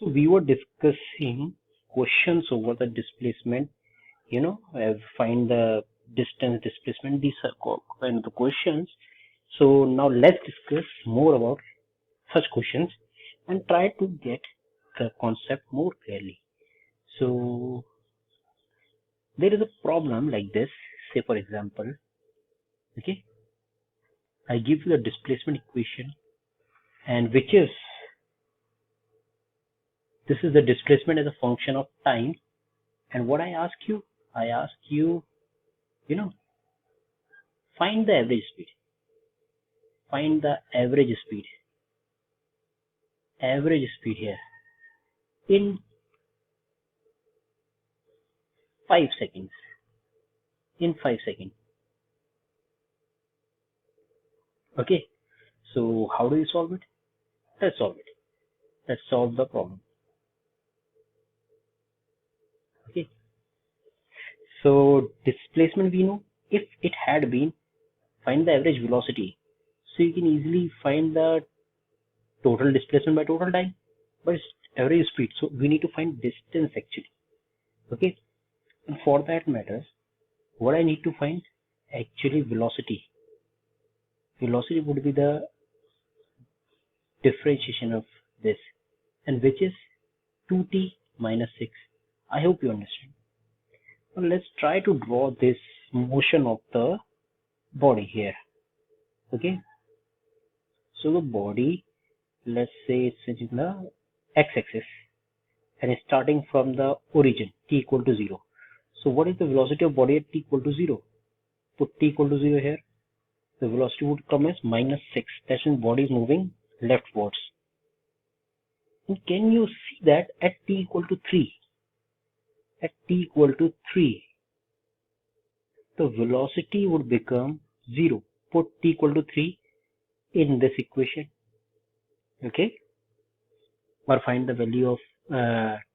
So we were discussing questions over the displacement, find the distance, displacement, these are kind of the questions. So now let's discuss more about such questions and try to get the concept more clearly. So there is a problem like this. Say for example, okay, I give you the displacement equation, and which is, this is the displacement as a function of time. And what I ask you, find the average speed. Find the average speed here in 5 seconds. Okay, so how do you solve it? Let's solve the problem. Okay, so displacement we know. If it had been find the average velocity, so you can easily find the total displacement by total time, but it's average speed, so we need to find distance actually. Okay, and for that matter, what I need to find actually velocity would be the differentiation of this, and which is 2t minus 6. I hope you understand. Now let's try to draw this motion of the body here. Okay, so the body, let's say it's in the x-axis and it's starting from the origin t equal to 0. So what is the velocity of body at t equal to 0? Put t equal to 0 here. The velocity would come as minus 6. That's when body is moving leftwards. And can you see that at t equal to 3? At t equal to 3, the velocity would become 0. Put t equal to 3 in this equation. Okay? Or find the value of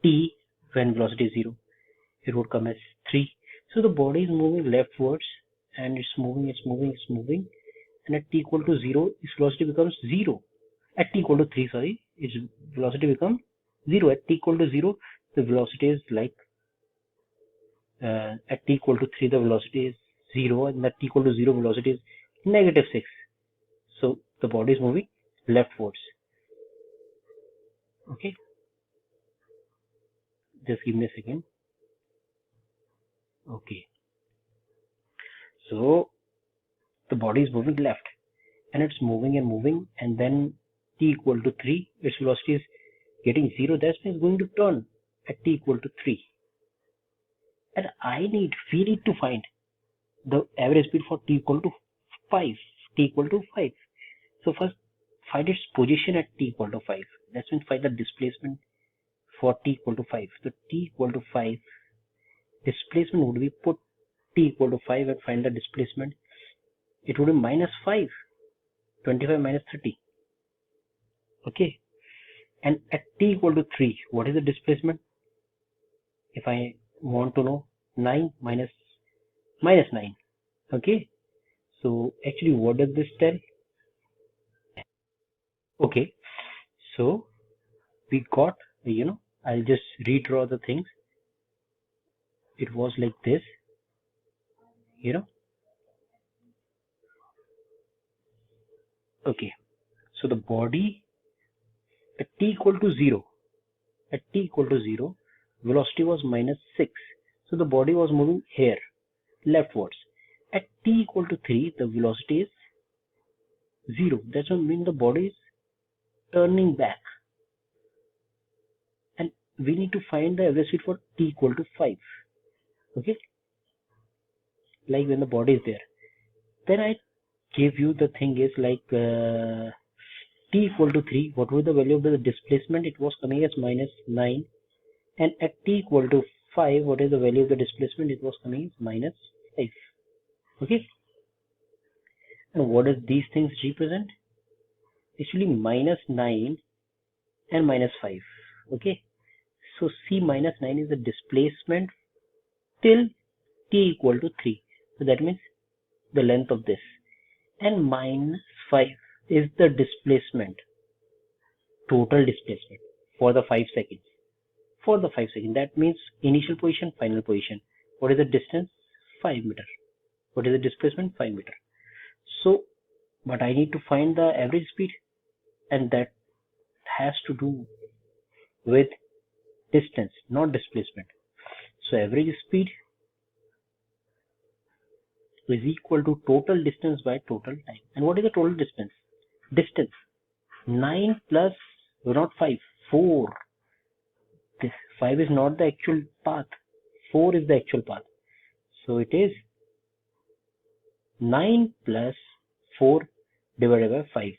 t when velocity is 0. It would come as 3. So the body is moving leftwards and it's moving. And at t equal to 0, its velocity becomes 0. At t equal to 3, sorry, its velocity becomes 0. At t equal to 0, the velocity is like, at t equal to 3, the velocity is 0, and at t equal to 0, velocity is negative 6. So the body is moving leftwards. Okay, just give me a second. Okay, so the body is moving left and it's moving, and then t equal to 3, its velocity is getting 0. That's why it's going to turn at t equal to 3. And we need to find the average speed for t equal to 5. So first find its position at t equal to 5. That's when find the displacement for t equal to 5. So t equal to 5, displacement would be, put t equal to 5 and find the displacement. It would be minus 5. 25 minus 30. Okay, and at t equal to 3, what is the displacement? If I want to know, 9 minus 9. Okay, so actually what does this tell? Okay, so we got, I'll just redraw the things. It was like this, okay, so the body at t equal to 0, velocity was minus 6. So the body was moving here leftwards. At t equal to 3, the velocity is 0. That's what means the body is turning back. And we need to find the average speed for t equal to 5. Okay, like when the body is there. Then I give you the thing is like t equal to 3, what was the value of the displacement? It was coming as minus 9. And at t equal to 5, what is the value of the displacement? It was coming as minus 5. Okay, and what does these things represent? Actually minus 9 and minus 5. Okay, so C minus 9 is the displacement till t equal to 3. So that means the length of this, and minus 5 is the displacement, total displacement for the 5 seconds. For the 5 seconds, that means initial position, final position. What is the distance? 5 meter. What is the displacement? 5 meter. So, but I need to find the average speed, and that has to do with distance, not displacement. So average speed is equal to total distance by total time. And what is the total distance? Distance 9 plus not 5, 4. This 5 is not the actual path, 4 is the actual path. So it is 9 plus 4 divided by 5.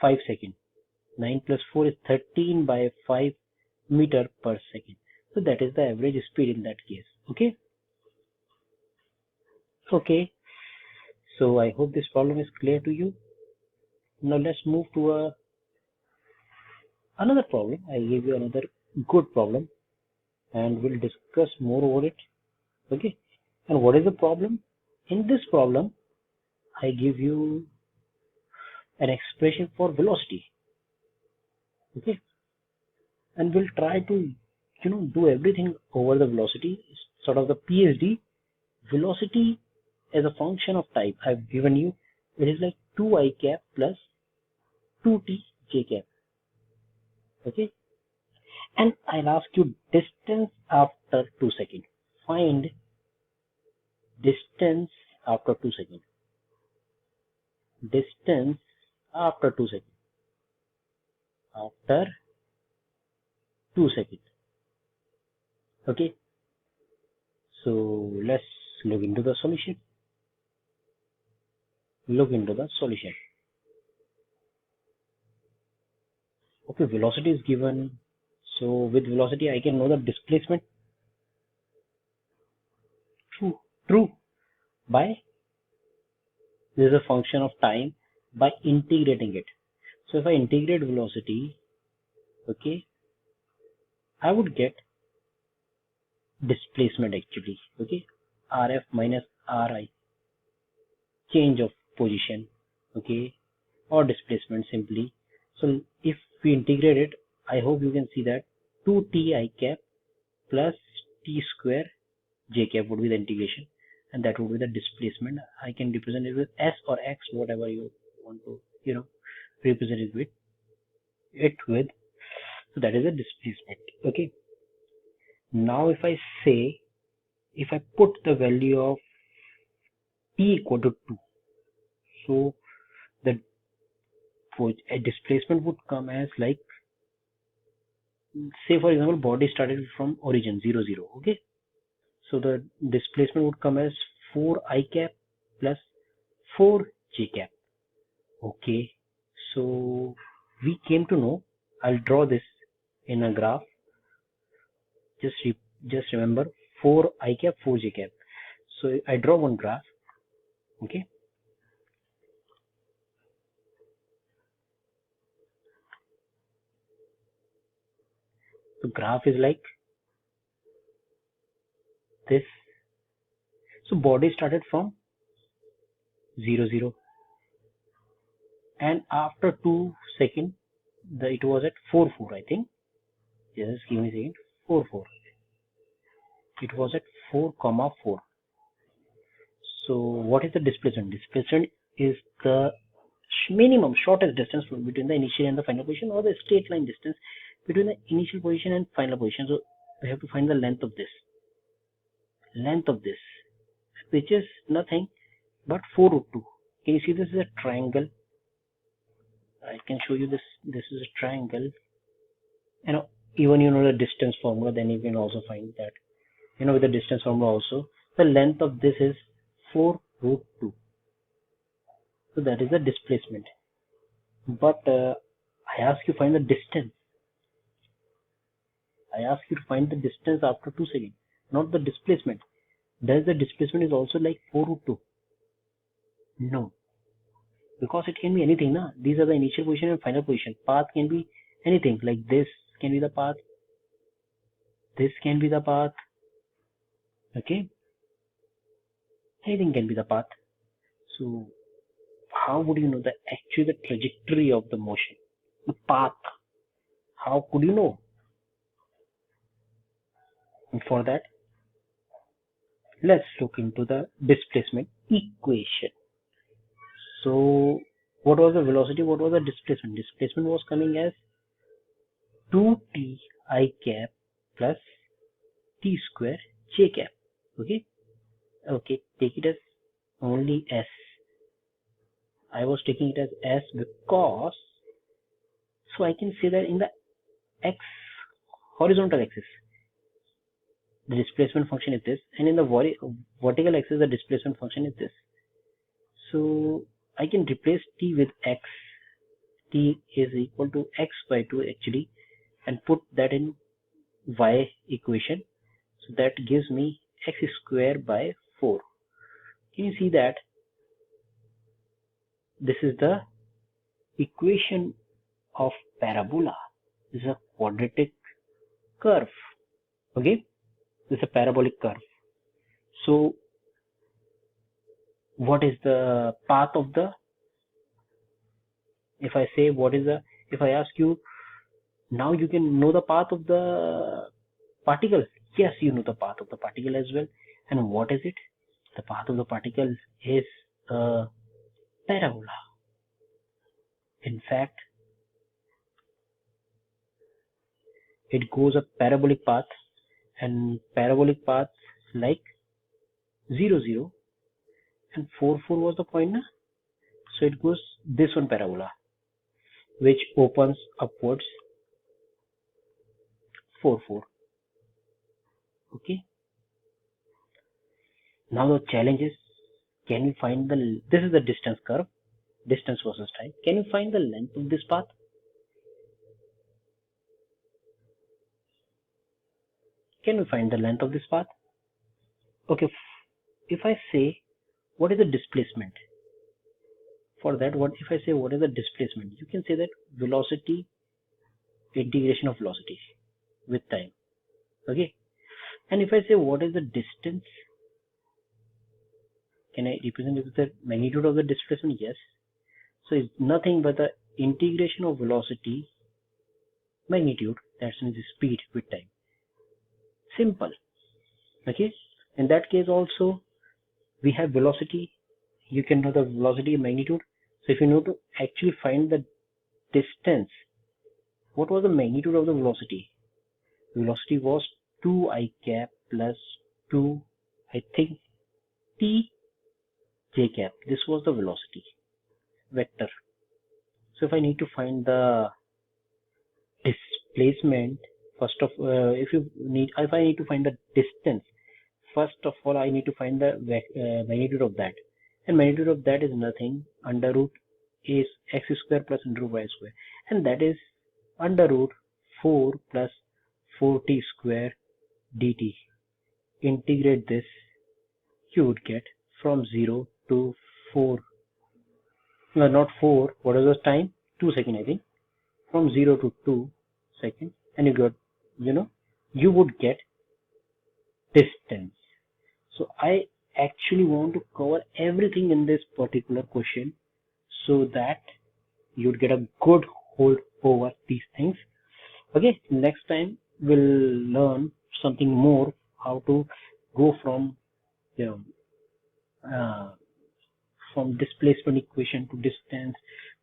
5 seconds. 9 plus 4 is 13 by 5 meter per second. So that is the average speed in that case. Okay. Okay. So I hope this problem is clear to you. Now let's move to another problem. I gave you another good problem, and we'll discuss more over it. Okay. And what is the problem? In this problem, I give you an expression for velocity. Okay. And we'll try to do everything over the velocity, sort of the PhD. Velocity as a function of type I've given you, it is like 2I cap plus 2t j cap. Okay. And I'll ask you distance after 2 seconds. Find distance after 2 seconds. Distance after 2 seconds. After 2 seconds. Okay. So let's look into the solution. Okay, velocity is given. So with velocity I can know the displacement. True. By, this is a function of time, by integrating it. So if I integrate velocity, okay, I would get displacement actually. Okay, RF minus RI, change of position, okay, or displacement simply. So if we integrate it, I hope you can see that 2t I cap plus t square j cap would be the integration, and that would be the displacement. I can represent it with s or x, whatever you want to represent it with. So that is a displacement. Okay. Now if I put the value of t equal to 2, so the displacement would come as like, say for example, body started from origin 0 0. Okay. So the displacement would come as 4I cap plus 4j cap. Okay. So we came to know, I'll draw this in a graph. Just remember 4I cap, 4j cap. So I draw one graph. Okay. The graph is like this. So body started from 0 0, and after 2 seconds it was at 4 4, I think. Just give me a second. 4 4. It was at 4 4. So what is the displacement? Displacement is the minimum shortest distance between the initial and the final position, or the straight line distance between the initial position and final position. So we have to find the length of this, which is nothing but 4√2. Can you see this is a triangle? I can show you this. This is a triangle. Even the distance formula, then you can also find that. With the distance formula also, the length of this is 4√2. So that is the displacement. But I ask you to find the distance. I ask you to find the distance after 2 seconds, not the displacement. Does the displacement is also like 4√2? No. Because it can be anything, na? These are the initial position and final position. Path can be anything, like this can be the path. This can be the path. Okay? Anything can be the path. So how would you know the trajectory of the motion? The path. How could you know? And for that, let's look into the displacement equation. So what was the velocity? What was the displacement? Displacement was coming as 2t I cap plus t square j cap. Okay. Okay. Take it as only s. I was taking it as s because so I can say that in the x horizontal axis the displacement function is this, and in the vertical axis the displacement function is this. So I can replace t with x. T is equal to x by 2 actually, and put that in y equation. So that gives me x square by 4. Can you see that? This is the equation of parabola. This is a quadratic curve. Okay, this is a parabolic curve. So what is the path of the, if I say what is the, if I ask you, now you can know the path of the particle. Yes, you know the path of the particle as well. And what is it? The path of the particle is a parabola. In fact, it goes a parabolic path, and parabolic paths like 0 0 and 4 4 was the point, na? So it goes this one parabola, which opens upwards 4 4. Okay. Now the challenge is, can you find the, this is the distance curve, distance versus time. Can you find the length of this path? Can we find the length of this path? Okay, if I say what is the displacement? For that, what if I say what is the displacement? You can say that velocity, integration of velocity with time. Okay, and if I say what is the distance, can I represent it with the magnitude of the displacement? Yes. So it's nothing but the integration of velocity magnitude, that's in the speed with time. Simple. Okay, in that case also we have velocity. You can know the velocity magnitude. So if you know to actually find the distance, what was the magnitude of the velocity? Velocity was 2 I cap plus 2, I think, t j cap. This was the velocity vector. So if I need to find the displacement, first of if I need to find the distance, first of all I need to find the magnitude of that, and magnitude of that is nothing, under root is x square plus under root y square, and that is under root 4 plus 4t square dt. Integrate this, you would get from 0 to 4, no, not 4, what is the time? 2 seconds I think, from 0 to 2 seconds, and you got, you would get distance. So I actually want to cover everything in this particular question so that you'd get a good hold over these things. Okay, next time we'll learn something more, how to go from from displacement equation to distance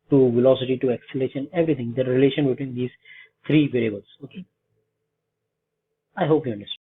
to velocity to acceleration, everything, the relation between these three variables. Okay, I hope you understand.